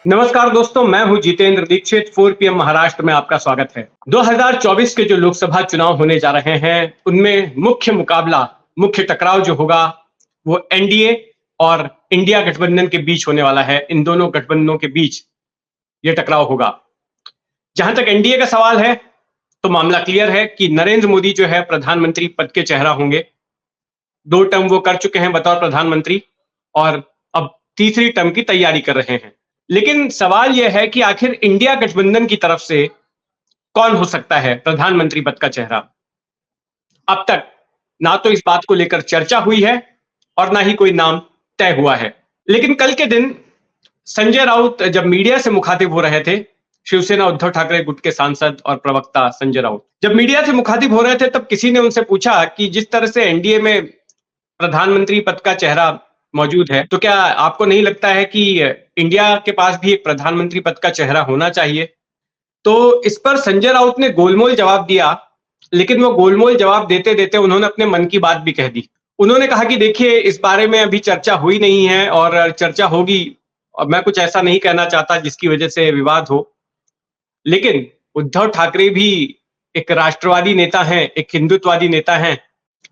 नमस्कार दोस्तों, मैं हूं जितेंद्र दीक्षित। 4 पीएम महाराष्ट्र में आपका स्वागत है। 2024 के जो लोकसभा चुनाव होने जा रहे हैं, उनमें मुख्य टकराव जो होगा, वो एनडीए और इंडिया गठबंधन के बीच होने वाला है। इन दोनों गठबंधनों के बीच ये टकराव होगा। जहां तक एनडीए का सवाल है, तो मामला क्लियर है कि नरेंद्र मोदी जो है प्रधानमंत्री पद के चेहरा होंगे। 2 टर्म वो कर चुके हैं बतौर प्रधानमंत्री और अब तीसरी टर्म की तैयारी कर रहे हैं। लेकिन सवाल यह है कि आखिर इंडिया गठबंधन की तरफ से कौन हो सकता है प्रधानमंत्री पद का चेहरा। अब तक ना तो इस बात को लेकर चर्चा हुई है और ना ही कोई नाम तय हुआ है। लेकिन कल के दिन संजय राउत जब मीडिया से मुखातिब हो रहे थे, शिवसेना उद्धव ठाकरे गुट के सांसद और प्रवक्ता संजय राउत जब मीडिया से मुखातिब हो रहे थे, तब किसी ने उनसे पूछा कि जिस तरह से एनडीए में प्रधानमंत्री पद का चेहरा मौजूद है, तो क्या आपको नहीं लगता है कि इंडिया के पास भी एक प्रधानमंत्री पद का चेहरा होना चाहिए? तो इस पर संजय राउत ने गोलमोल जवाब दिया, लेकिन वो गोलमोल जवाब देते देते उन्होंने अपने मन की बात भी कह दी। उन्होंने कहा कि देखिए, इस बारे में अभी चर्चा हुई नहीं है और चर्चा होगी और मैं कुछ ऐसा नहीं कहना चाहता जिसकी वजह से विवाद हो। लेकिन उद्धव ठाकरे भी एक राष्ट्रवादी नेता हैं, एक हिंदुत्ववादी नेता हैं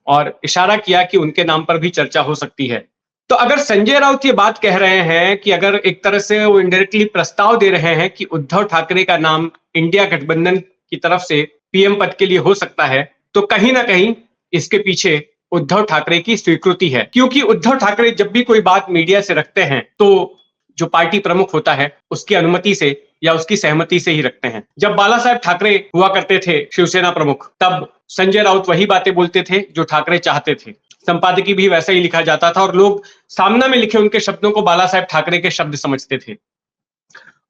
और इशारा किया कि उनके नाम पर भी चर्चा हो सकती है। तो अगर संजय राउत ये बात कह रहे हैं कि अगर एक तरह से वो इनडायरेक्टली प्रस्ताव दे रहे हैं कि उद्धव ठाकरे का नाम इंडिया गठबंधन की तरफ से पीएम पद के लिए हो सकता है, तो कहीं ना कहीं इसके पीछे उद्धव ठाकरे की स्वीकृति है। क्योंकि उद्धव ठाकरे जब भी कोई बात मीडिया से रखते हैं, तो जो पार्टी प्रमुख होता है उसकी अनुमति से या उसकी सहमति से ही रखते हैं। जब बाला साहेब ठाकरे हुआ करते थे शिवसेना प्रमुख, तब संजय राउत वही बातें बोलते थे जो ठाकरे चाहते थे। संपादकीय भी वैसा ही लिखा जाता था और लोग सामना में लिखे उनके शब्दों को बाला साहेब ठाकरे के शब्द समझते थे।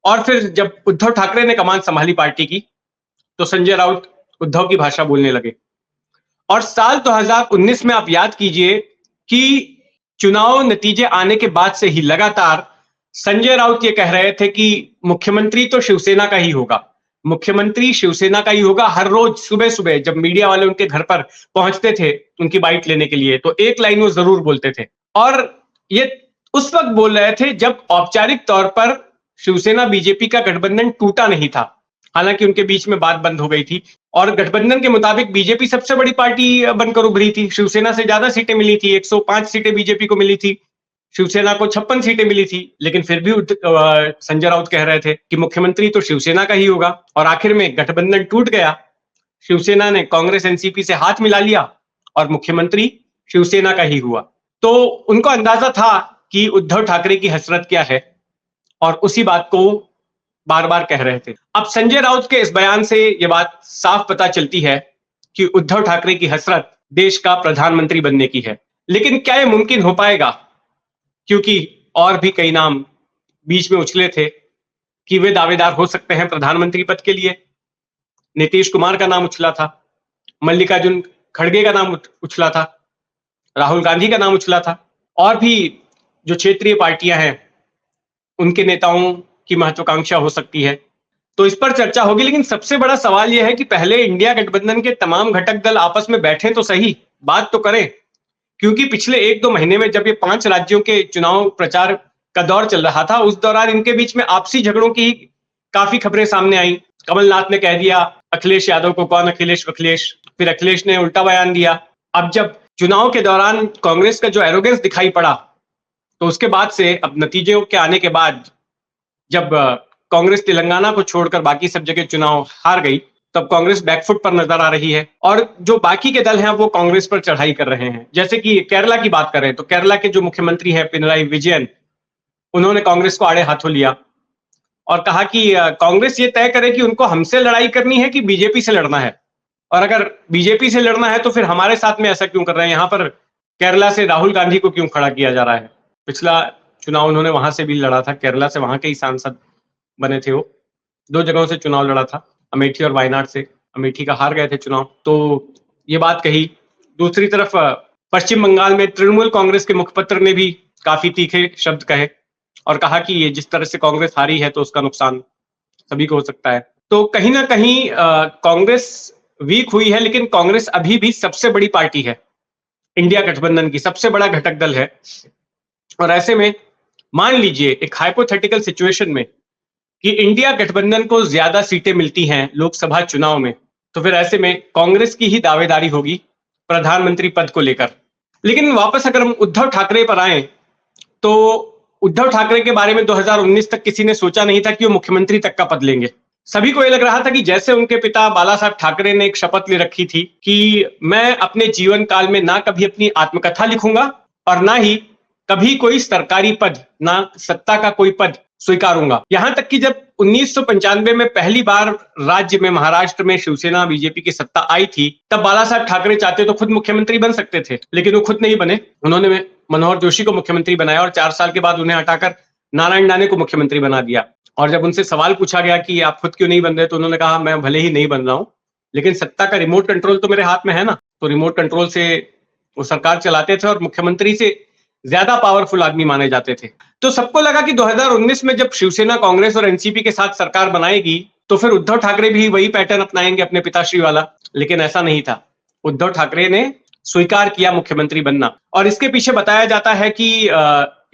और फिर जब उद्धव ठाकरे ने कमान संभाली पार्टी की, तो संजय राउत उद्धव की भाषा बोलने लगे। और साल 2019 में आप याद कीजिए कि चुनाव नतीजे आने के बाद से ही लगातार संजय राउत ये कह रहे थे कि मुख्यमंत्री तो शिवसेना का ही होगा, मुख्यमंत्री शिवसेना का ही होगा। हर रोज सुबह सुबह जब मीडिया वाले उनके घर पर पहुंचते थे उनकी बाइट लेने के लिए, तो एक लाइन वो जरूर बोलते थे। और ये उस वक्त बोल रहे थे जब औपचारिक तौर पर शिवसेना बीजेपी का गठबंधन टूटा नहीं था, हालांकि उनके बीच में बात बंद हो गई थी और गठबंधन के मुताबिक बीजेपी सबसे बड़ी पार्टी बनकर उभरी थी। शिवसेना से ज्यादा सीटें मिली थी, 105 सीटें बीजेपी को मिली थी, शिवसेना को 56 सीटें मिली थी। लेकिन फिर भी संजय राउत कह रहे थे कि मुख्यमंत्री तो शिवसेना का ही होगा। और आखिर में गठबंधन टूट गया, शिवसेना ने कांग्रेस एनसीपी से हाथ मिला लिया और मुख्यमंत्री शिवसेना का ही हुआ। तो उनको अंदाजा था कि उद्धव ठाकरे की हसरत क्या है और उसी बात को बार बार कह रहे थे। अब संजय राउत के इस बयान से यह बात साफ पता चलती है कि उद्धव ठाकरे की हसरत देश का प्रधानमंत्री बनने की है। लेकिन क्या यह मुमकिन हो पाएगा? क्योंकि और भी कई नाम बीच में उछले थे कि वे दावेदार हो सकते हैं प्रधानमंत्री पद के लिए। नीतीश कुमार का नाम उछला था, मल्लिकार्जुन खड़गे का नाम उछला था, राहुल गांधी का नाम उछला था, और भी जो क्षेत्रीय पार्टियां हैं उनके नेताओं की महत्वाकांक्षा हो सकती है। तो इस पर चर्चा होगी। लेकिन सबसे बड़ा सवाल यह है कि पहले इंडिया गठबंधन के तमाम घटक दल आपस में बैठे तो सही, बात तो करें। क्योंकि पिछले 1-2 महीने में जब ये 5 राज्यों के चुनाव प्रचार का दौर चल रहा था, उस दौरान इनके बीच में आपसी झगड़ों की काफी खबरें सामने आई। कमलनाथ ने कह दिया अखिलेश यादव को कौन अखिलेश वखिलेश, फिर अखिलेश ने उल्टा बयान दिया। अब जब चुनाव के दौरान कांग्रेस का जो एरोगेंस दिखाई पड़ा, तो उसके बाद से अब नतीजों के आने के बाद जब कांग्रेस तेलंगाना को छोड़कर बाकी सब जगह चुनाव हार गई, तब कांग्रेस बैकफुट पर नजर आ रही है और जो बाकी के दल हैं वो कांग्रेस पर चढ़ाई कर रहे हैं। जैसे कि केरला की बात करें तो केरला के जो मुख्यमंत्री हैं पिनराई विजयन, उन्होंने कांग्रेस को आड़े हाथों लिया और कहा कि कांग्रेस ये तय करे कि उनको हमसे लड़ाई करनी है कि बीजेपी से लड़ना है, और अगर बीजेपी से लड़ना है तो फिर हमारे साथ में ऐसा क्यों कर रहे हैं, यहाँ पर केरला से राहुल गांधी को क्यों खड़ा किया जा रहा है। पिछला चुनाव उन्होंने वहां से भी लड़ा था, केरला से वहां के ही सांसद बने थे। वो 2 जगहों से चुनाव लड़ा था, अमेठी और वायनाड से। अमेठी का हार गए थे चुनाव, तो ये बात कही। दूसरी तरफ पश्चिम बंगाल में तृणमूल कांग्रेस के मुखपत्र ने भी काफी तीखे शब्द कहे और कहा कि ये जिस तरह से कांग्रेस हारी है तो उसका नुकसान सभी को हो सकता है। तो कहीं ना कहीं कांग्रेस वीक हुई है, लेकिन कांग्रेस अभी भी सबसे बड़ी पार्टी है, इंडिया गठबंधन की सबसे बड़ा घटक दल है। और ऐसे में मान लीजिए एक हाइपोथेटिकल सिचुएशन में कि इंडिया गठबंधन को ज्यादा सीटें मिलती हैं लोकसभा चुनाव में, तो फिर ऐसे में कांग्रेस की ही दावेदारी होगी प्रधानमंत्री पद को लेकर। लेकिन वापस अगर हम उद्धव ठाकरे पर आए, तो उद्धव ठाकरे के बारे में 2019 तक किसी ने सोचा नहीं था कि वो मुख्यमंत्री तक का पद लेंगे। सभी को यह लग रहा था कि जैसे उनके पिता बाला साहब ठाकरे ने एक शपथ ले रखी थी कि मैं अपने जीवन काल में ना कभी अपनी आत्मकथा लिखूंगा और ना ही कभी कोई सरकारी पद, ना सत्ता का कोई पद स्वीकारूंगा। यहां तक कि जब 1995 में पहली बार राज्य में महाराष्ट्र में शिवसेना बीजेपी की सत्ता आई थी, तब बाला साहब ठाकरे चाहते तो खुद मुख्यमंत्री बन सकते थे, लेकिन वो खुद नहीं बने। उन्होंने मनोहर जोशी को मुख्यमंत्री बनाया और 4 साल के बाद उन्हें हटाकर नारायण राणे को मुख्यमंत्री बना दिया। और जब उनसे सवाल पूछा गया कि आप खुद क्यों नहीं बन रहे, तो उन्होंने कहा मैं भले ही नहीं बन रहा हूं, लेकिन सत्ता का रिमोट कंट्रोल तो मेरे हाथ में है ना। तो रिमोट कंट्रोल से वो सरकार चलाते थे और मुख्यमंत्री से ज्यादा पावरफुल आदमी माने जाते थे। तो सबको लगा कि 2019 में जब शिवसेना कांग्रेस और एनसीपी के साथ सरकार बनाएगी, तो फिर उद्धव ठाकरे भी वही पैटर्न अपनाएंगे अपने पिताश्री वाला। लेकिन ऐसा नहीं था। उद्धव ठाकरे ने स्वीकार किया मुख्यमंत्री बनना, और इसके पीछे बताया जाता है कि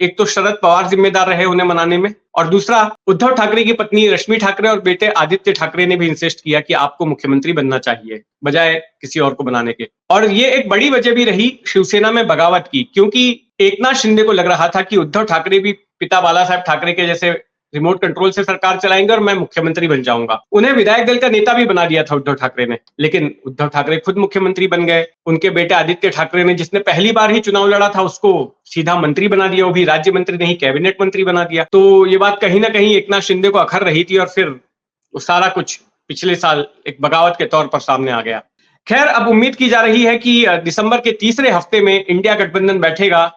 एक तो शरद पवार जिम्मेदार रहे उन्हें मनाने में, और दूसरा उद्धव ठाकरे की पत्नी रश्मि ठाकरे और बेटे आदित्य ठाकरे ने भी इंसिस्ट किया कि आपको मुख्यमंत्री बनना चाहिए बजाय किसी और को बनाने के। और ये एक बड़ी वजह भी रही शिवसेना में बगावत की, क्योंकि एकनाथ शिंदे को लग रहा था कि उद्धव ठाकरे भी पिता बाला साहब ठाकरे के जैसे रिमोट कंट्रोल से सरकार चलाएंगे और मैं मुख्यमंत्री बन जाऊंगा। उन्हें विधायक दल का नेता भी बना दिया था उद्धव ठाकरे ने, लेकिन उद्धव ठाकरे खुद मुख्यमंत्री बन गए। उनके बेटे आदित्य ठाकरे ने, जिसने पहली बार ही चुनाव लड़ा था, उसको सीधा मंत्री बना दिया, वो भी राज्य मंत्री नहीं कैबिनेट मंत्री बना दिया। तो ये बात कहीं ना कहीं एकनाथ शिंदे को अखर रही थी, और फिर वो सारा कुछ पिछले साल एक बगावत के तौर पर सामने आ गया। खैर, अब उम्मीद की जा रही है कि दिसंबर के तीसरे हफ्ते में इंडिया गठबंधन बैठेगा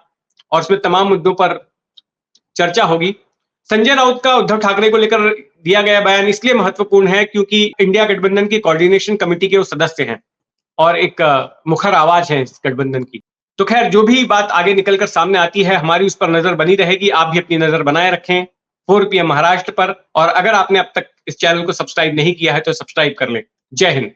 और उसमें तमाम मुद्दों पर चर्चा होगी। संजय राउत का उद्धव ठाकरे को लेकर दिया गया बयान इसलिए महत्वपूर्ण है क्योंकि इंडिया गठबंधन की कोऑर्डिनेशन कमेटी के वो सदस्य हैं और एक मुखर आवाज है इस गठबंधन की। तो खैर, जो भी बात आगे निकलकर सामने आती है, हमारी उस पर नजर बनी रहेगी। आप भी अपनी नजर बनाए रखें 4 PM महाराष्ट्र पर, और अगर आपने अब तक इस चैनल को सब्सक्राइब नहीं किया है तो सब्सक्राइब कर लें। जय हिंद।